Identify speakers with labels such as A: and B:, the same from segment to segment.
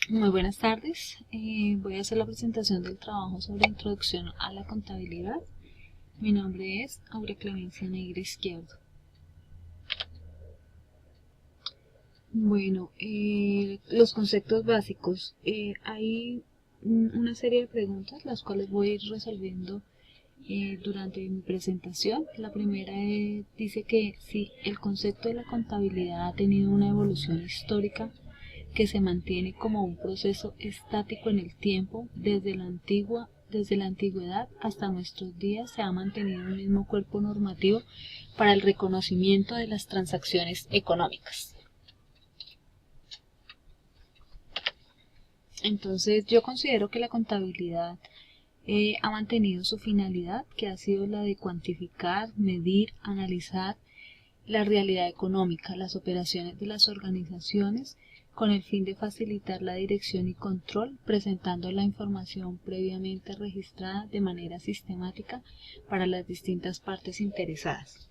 A: Muy buenas tardes. Voy a hacer la presentación del trabajo sobre introducción a la contabilidad. Mi nombre es Aurea Clemencia Negre Izquierdo. Bueno, los conceptos básicos. Hay una serie de preguntas las cuales voy a ir resolviendo durante mi presentación. La primera dice que si el concepto de la contabilidad ha tenido una evolución histórica que se mantiene como un proceso estático en el tiempo, desde la antigüedad hasta nuestros días se ha mantenido un mismo cuerpo normativo para el reconocimiento de las transacciones económicas. Entonces, yo considero que la contabilidad ha mantenido su finalidad, que ha sido la de cuantificar, medir, analizar la realidad económica, las operaciones de las organizaciones, con el fin de facilitar la dirección y control, presentando la información previamente registrada de manera sistemática para las distintas partes interesadas.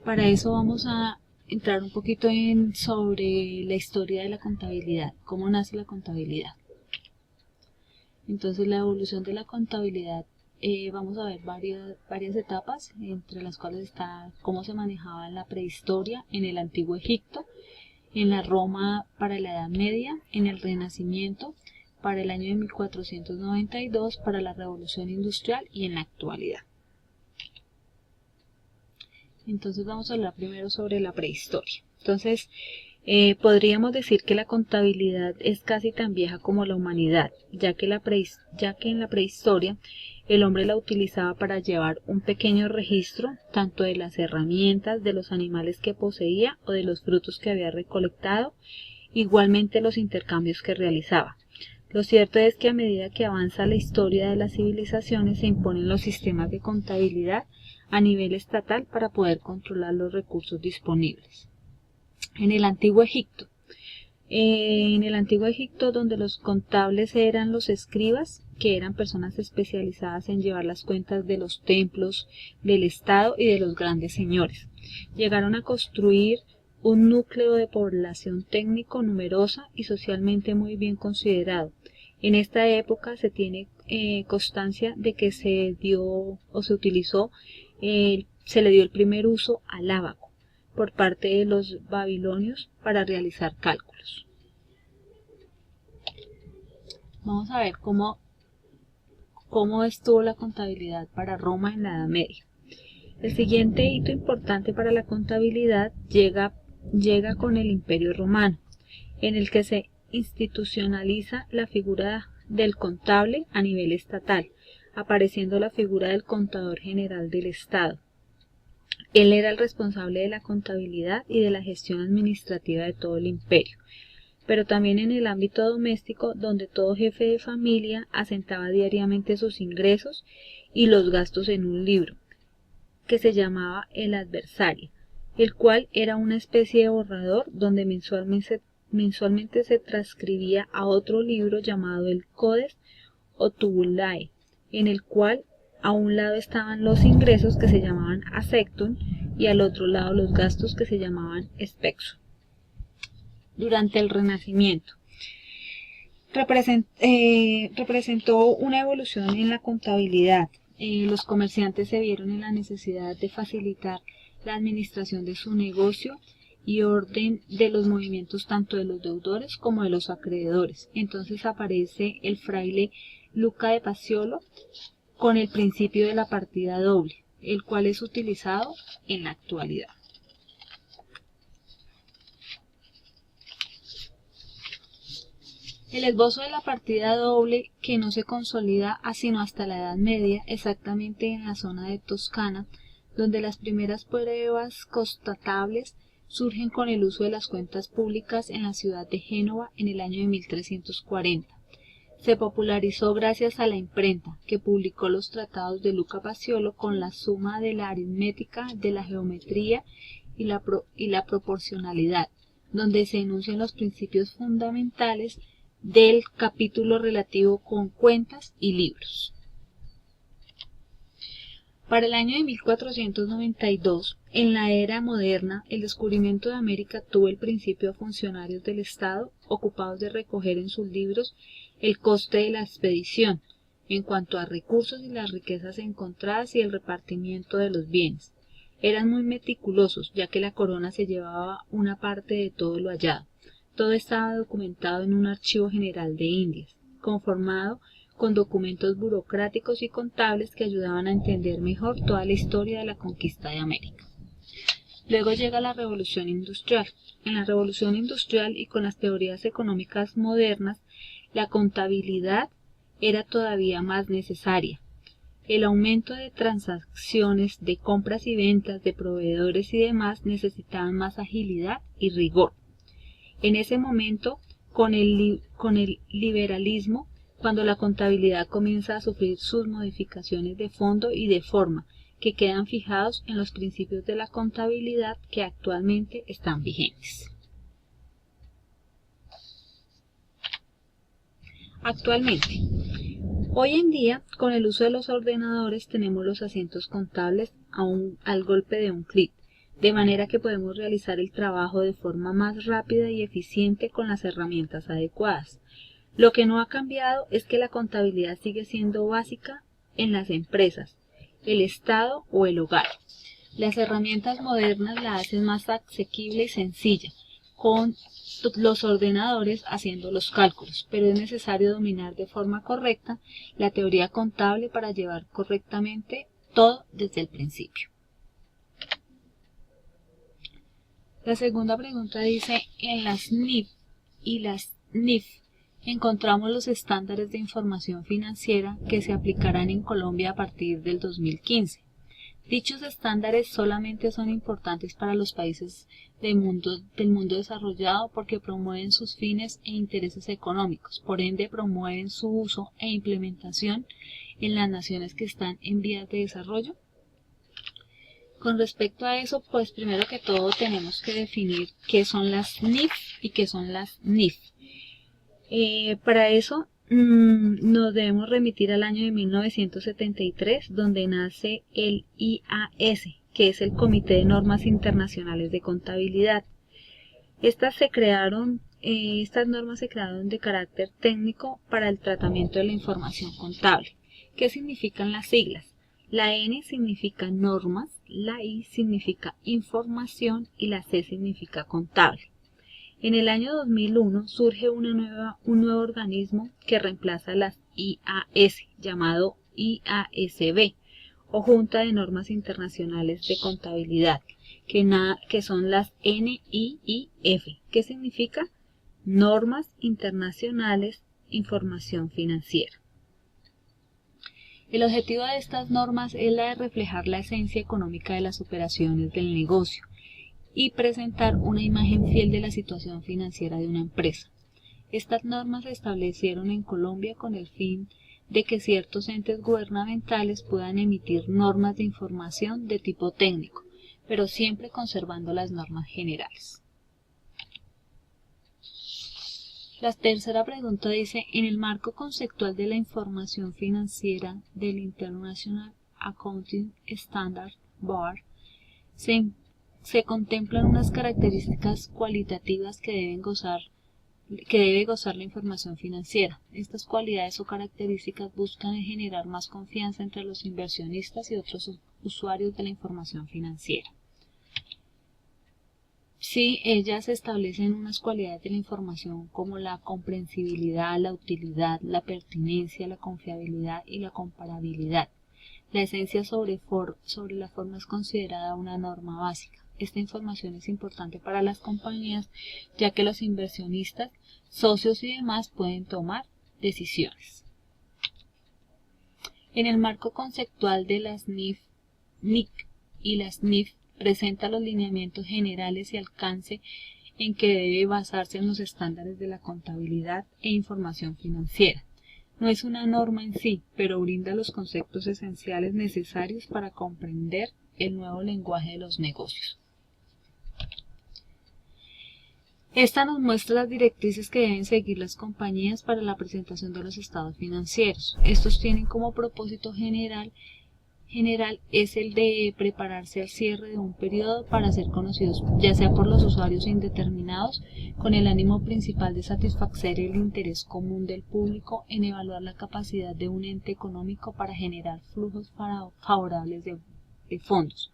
A: Para eso vamos a entrar un poquito sobre la historia de la contabilidad, cómo nace la contabilidad. Entonces, la evolución de la contabilidad, vamos a ver varias etapas, entre las cuales está cómo se manejaba en la prehistoria, en el antiguo Egipto, en la Roma para la Edad Media, en el Renacimiento, para el año de 1492, para la Revolución Industrial y en la actualidad. Entonces vamos a hablar primero sobre la prehistoria. Entonces, podríamos decir que la contabilidad es casi tan vieja como la humanidad, ya que en la prehistoria el hombre la utilizaba para llevar un pequeño registro tanto de las herramientas, de los animales que poseía o de los frutos que había recolectado, igualmente los intercambios que realizaba. Lo cierto es que a medida que avanza la historia de las civilizaciones se imponen los sistemas de contabilidad a nivel estatal para poder controlar los recursos disponibles. En el antiguo Egipto, donde los contables eran los escribas, que eran personas especializadas en llevar las cuentas de los templos, del Estado y de los grandes señores. Llegaron a construir un núcleo de población técnico numerosa y socialmente muy bien considerado. En esta época se tiene constancia de que se le dio el primer uso al ábaco por parte de los babilonios para realizar cálculos. Vamos a ver cómo estuvo la contabilidad para Roma en la Edad Media. El siguiente hito importante para la contabilidad llega con el Imperio Romano, en el que se institucionaliza la figura del contable a nivel estatal, apareciendo la figura del contador general del Estado. Él era el responsable de la contabilidad y de la gestión administrativa de todo el imperio, pero también en el ámbito doméstico, donde todo jefe de familia asentaba diariamente sus ingresos y los gastos en un libro, que se llamaba el adversario, el cual era una especie de borrador donde mensualmente se transcribía a otro libro llamado el Codex o Tabulae, en el cual a un lado estaban los ingresos que se llamaban asectum y al otro lado los gastos que se llamaban spexum. Durante el Renacimiento representó una evolución en la contabilidad. Los comerciantes se vieron en la necesidad de facilitar la administración de su negocio y orden de los movimientos tanto de los deudores como de los acreedores. Entonces aparece el fraile Luca de Paciolo con el principio de la partida doble, el cual es utilizado en la actualidad. El esbozo de la partida doble, que no se consolida sino hasta la Edad Media, exactamente en la zona de Toscana, donde las primeras pruebas constatables surgen con el uso de las cuentas públicas en la ciudad de Génova en el año de 1340. Se popularizó gracias a la imprenta, que publicó los tratados de Luca Paciolo con la suma de la aritmética, de la geometría y la proporcionalidad, donde se enuncian los principios fundamentales del capítulo relativo con cuentas y libros. Para el año de 1492, en la era moderna, el descubrimiento de América tuvo el principio a funcionarios del Estado ocupados de recoger en sus libros el coste de la expedición, en cuanto a recursos y las riquezas encontradas y el repartimiento de los bienes. Eran muy meticulosos, ya que la corona se llevaba una parte de todo lo hallado. Todo estaba documentado en un archivo general de Indias, conformado con documentos burocráticos y contables que ayudaban a entender mejor toda la historia de la conquista de América. Luego llega la Revolución Industrial. En la Revolución Industrial y con las teorías económicas modernas, la contabilidad era todavía más necesaria. El aumento de transacciones, de compras y ventas, de proveedores y demás necesitaban más agilidad y rigor. En ese momento, con el liberalismo, cuando la contabilidad comienza a sufrir sus modificaciones de fondo y de forma, que quedan fijados en los principios de la contabilidad que actualmente están vigentes. Actualmente, hoy en día, con el uso de los ordenadores tenemos los asientos contables al golpe de un clic, de manera que podemos realizar el trabajo de forma más rápida y eficiente con las herramientas adecuadas. Lo que no ha cambiado es que la contabilidad sigue siendo básica en las empresas, el Estado o el hogar. Las herramientas modernas la hacen más asequible y sencilla, con los ordenadores haciendo los cálculos, pero es necesario dominar de forma correcta la teoría contable para llevar correctamente todo desde el principio. La segunda pregunta dice, en las NIF y las NIF encontramos los estándares de información financiera que se aplicarán en Colombia a partir del 2015. Dichos estándares solamente son importantes para los países del mundo desarrollado porque promueven sus fines e intereses económicos, por ende promueven su uso e implementación en las naciones que están en vías de desarrollo. Con respecto a eso, pues primero que todo tenemos que definir qué son las NIF y qué son las NIF. Para eso nos debemos remitir al año de 1973, donde nace el IAS, que es el Comité de Normas Internacionales de Contabilidad. Estas normas se crearon de carácter técnico para el tratamiento de la información contable. ¿Qué significan las siglas? La N significa normas, la I significa información y la C significa contable. En el año 2001 surge un nuevo organismo que reemplaza las IAS, llamado IASB, o Junta de Normas Internacionales de Contabilidad, que son las NIIF. ¿Qué significa? Normas Internacionales Información Financiera. El objetivo de estas normas es la de reflejar la esencia económica de las operaciones del negocio y presentar una imagen fiel de la situación financiera de una empresa. Estas normas se establecieron en Colombia con el fin de que ciertos entes gubernamentales puedan emitir normas de información de tipo técnico, pero siempre conservando las normas generales. La tercera pregunta dice, en el marco conceptual de la información financiera del International Accounting Standards Board, se contemplan unas características cualitativas que debe gozar la información financiera. Estas cualidades o características buscan generar más confianza entre los inversionistas y otros usuarios de la información financiera. Sí, ellas establecen unas cualidades de la información como la comprensibilidad, la utilidad, la pertinencia, la confiabilidad y la comparabilidad. La esencia sobre la forma es considerada una norma básica. Esta información es importante para las compañías ya que los inversionistas, socios y demás pueden tomar decisiones. En el marco conceptual de las NIC y las NIF presenta los lineamientos generales y alcance en que debe basarse en los estándares de la contabilidad e información financiera. No es una norma en sí, pero brinda los conceptos esenciales necesarios para comprender el nuevo lenguaje de los negocios. Esta nos muestra las directrices que deben seguir las compañías para la presentación de los estados financieros. Estos tienen como propósito general es el de prepararse al cierre de un periodo para ser conocidos ya sea por los usuarios indeterminados, con el ánimo principal de satisfacer el interés común del público en evaluar la capacidad de un ente económico para generar flujos favorables de fondos.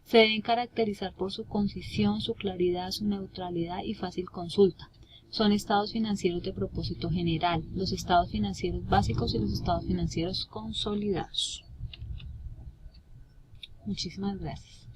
A: Se deben caracterizar por su concisión, su claridad, su neutralidad y fácil consulta. Son estados financieros de propósito general, los estados financieros básicos y los estados financieros consolidados. Muchísimas gracias.